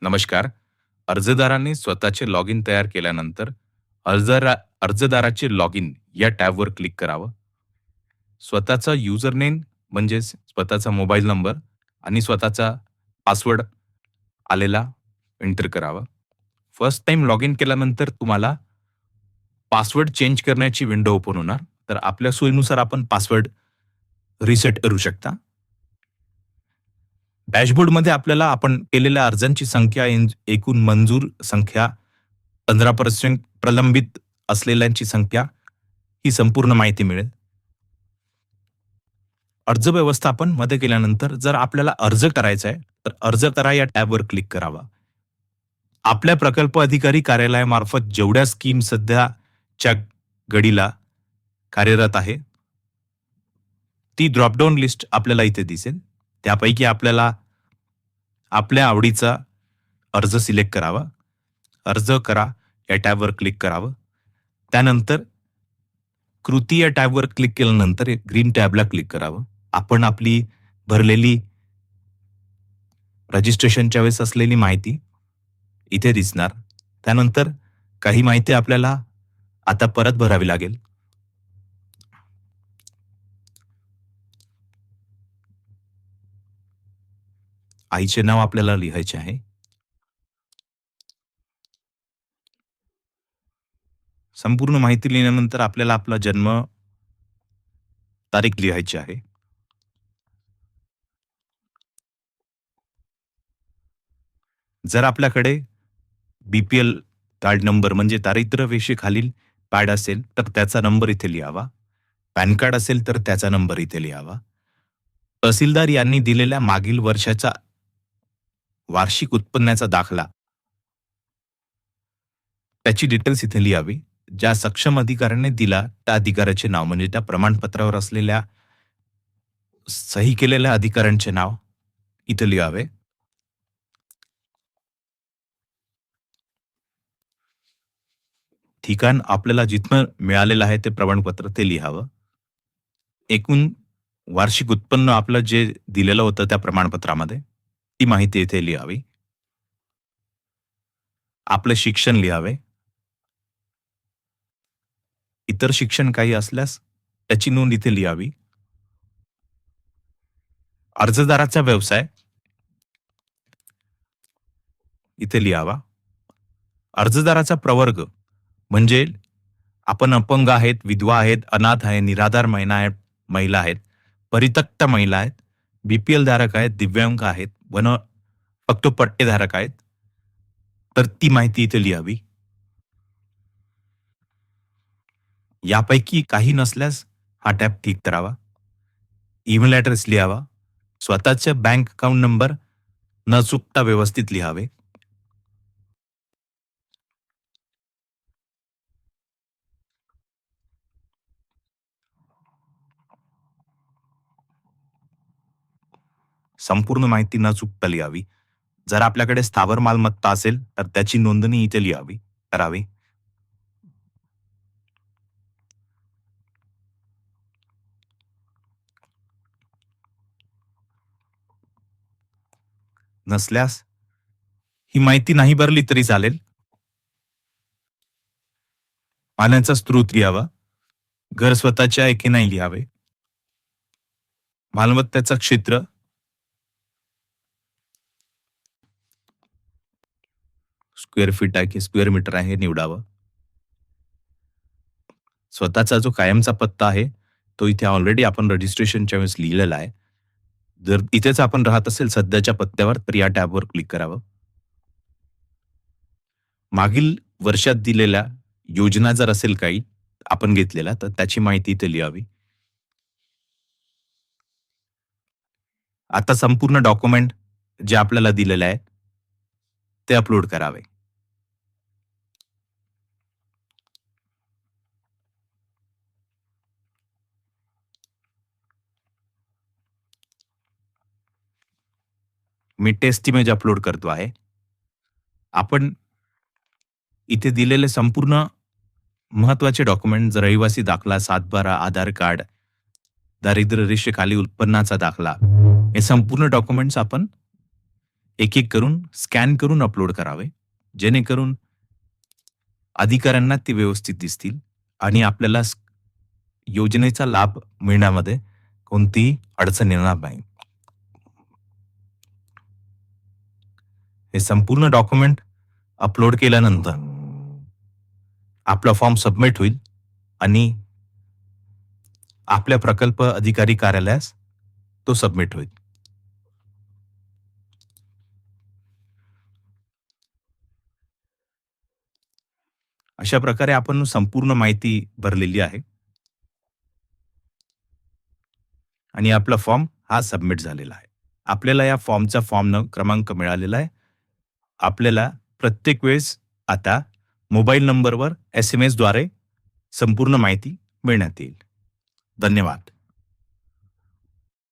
नमस्कार. अर्जदाराने स्वतःचे लॉगिन तयार केल्यानंतर अर्जदाराचे लॉगिन या टॅबवर क्लिक करावं. स्वतःचा युजर नेम म्हणजेच स्वतःचा मोबाईल नंबर आणि स्वतःचा पासवर्ड आलेला एंटर करावा. फर्स्ट टाईम लॉगिन केल्यानंतर तुम्हाला पासवर्ड चेंज करण्याची विंडो ओपन होणार. तर आपल्या सोयीनुसार आपण पासवर्ड रिसेट करू शकता. डॅशबोर्डमध्ये आपल्याला आपण केलेल्या अर्जांची संख्या, एकूण मंजूर संख्या, 15% प्रलंबित असलेल्यांची संख्या ही संपूर्ण माहिती मिळेल. अर्ज व्यवस्थापन मध्ये गेल्यानंतर जर आपल्याला अर्ज करायचा आहे, तर अर्ज करा या टॅबवर क्लिक करावा. आपल्या प्रकल्प अधिकारी कार्यालयामार्फत जेवढ्या स्कीम सध्याच्या घडीला कार्यरत आहे, ती ड्रॉपडाऊन लिस्ट आपल्याला इथे दिसेल. त्यापैकी आपल्याला आपल्या आवडीचा अर्ज सिलेक्ट करावा. अर्ज करा या टॅबवर क्लिक करावं. त्यानंतर कृती या टॅबवर क्लिक केल्यानंतर ग्रीन टॅबला क्लिक करावं. आपण आपली भरलेली रजिस्ट्रेशनच्या वेळेस असलेली माहिती इथे दिसणार. त्यानंतर काही माहिती आपल्याला आता परत भरावी लागेल. आईचे नाव आपल्याला लिहायचे आहे. संपूर्ण माहिती लिहिल्यानंतर आपल्याला आपला जन्म तारीख लिहायची आहे. जर आपल्याकडे बीपीएल कार्ड नंबर म्हणजे दारिद्र्य रेषेखालील पॅड असेल तर त्याचा नंबर इथे लिहावा. पॅन कार्ड असेल तर त्याचा नंबर इथे लिहावा. तहसीलदार यांनी दिलेल्या मागील वर्षाचा वार्षिक उत्पन्नाचा दाखला, त्याची डिटेल्स इथे लिहावी. ज्या सक्षम अधिकाऱ्याने दिला त्या अधिकाऱ्याचे नाव म्हणजे त्या प्रमाणपत्रावर असलेल्या सही केलेल्या अधिकाऱ्यांचे नाव इथे लिहावे. ठिकाण आपल्याला जिथं मिळालेलं आहे ते प्रमाणपत्र ते लिहावं. एकूण वार्षिक उत्पन्न आपलं जे दिलेलं होतं त्या प्रमाणपत्रामध्ये ती माहिती इथे लिहावी. आपलं शिक्षण लिहावे. इतर शिक्षण काही असल्यास त्याची नोंद इथे लिहावी. अर्जदाराचा व्यवसाय इथे लिहावा. अर्जदाराचा प्रवर्ग म्हणजे आपण अपंग आहेत, विधवा आहेत, अनाथ आहे, निराधार महिला आहेत, परित्यक्त महिला आहेत, बीपीएल धारक आहेत, दिव्यांग आहेत, फक्त पट्टेधारक आहेत, तर ती माहिती इथे लिहावी. यापैकी काही नसल्यास हा टॅब ठीक करावा. ईमेल ॲड्रेस लिहावा. स्वतःचे बँक अकाउंट नंबर न चुकता व्यवस्थित लिहावे. संपूर्ण माहिती न चुकता लिहावी. जर आपल्याकडे स्थावर मालमत्ता असेल तर त्याची नोंदणी इथे करावी. नसल्यास ही माहिती नाही भरली तरी चालेल. पाण्याचा स्रोत लिहावा. घर स्वतःच्या एके नाही लिहावे. मालमत्तेचं क्षेत्र, स्क्वेअर फीट आहे की स्क्वेअर मीटर आहे हे निवडावं. स्वतःचा जो कायमचा पत्ता आहे तो इथे ऑलरेडी आपण रजिस्ट्रेशनच्या वेळेस लिहिलेला आहे. जर इथेच आपण राहत असेल सध्याच्या पत्त्यावर तर या टॅबवर क्लिक करावं. मागील वर्षात दिलेल्या योजना जर असेल काही आपण घेतलेला तर त्याची माहिती इथे लिहावी. आता संपूर्ण डॉक्युमेंट जे आपल्याला दिलेले आहे ते अपलोड करावे. मी टेस्ट इमेज अपलोड करतो आहे. आपण इथे दिलेले संपूर्ण महत्वाचे डॉक्युमेंट, रहिवासी दाखला, 7/12, आधार कार्ड, दारिद्र्य रेषेखाली उत्पन्नाचा दाखला, हे संपूर्ण डॉक्युमेंट्स आपण एक-एक करून स्कॅन करून अपलोड करावे, जेणेकरून अधिकाऱ्यांना ते व्यवस्थित दिसतील आणि आपल्याला योजनेचा लाभ मिळण्यामध्ये कोणतीही अडचण येणार नाही. हे संपूर्ण डॉक्युमेंट अपलोड केल्यानंतर आपला फॉर्म सबमिट होईल आणि आपल्या प्रकल्प अधिकारी कार्यालयास तो सबमिट होईल. अशा प्रकारे आपण संपूर्ण माहिती भरलेली आहे आणि आपला फॉर्म हा सबमिट झालेला आहे. आपल्याला या फॉर्मचा क्रमांक मिळालेला आहे. आपल्याला प्रत्येक वेळेस आता मोबाईल नंबरवर एस-एम-एसद्वारे संपूर्ण माहिती मिळण्यात येईल. धन्यवाद.